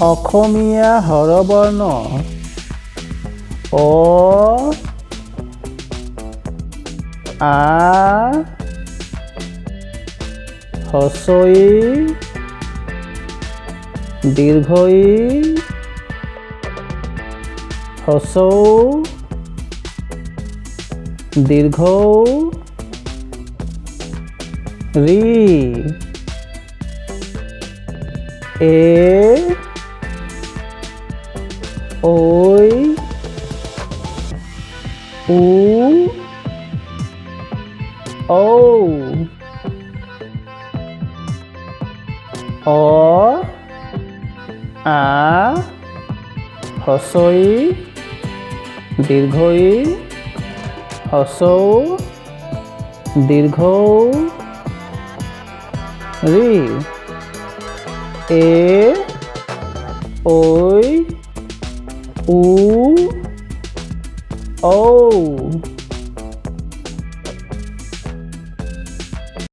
অসমীয়া হৰবৰ্ণ অ আ হ্ৰস্ব ই দীৰ্ঘ ই হ্ৰস্ব ও দীৰ্ঘ ও ঋ এ ঐ উ ঔ অ আ হ্ৰস্ব ই দীৰ্ঘ ই হ্ৰস্ব ও দীৰ্ঘ ও ঋ এ ঐ উ ঔ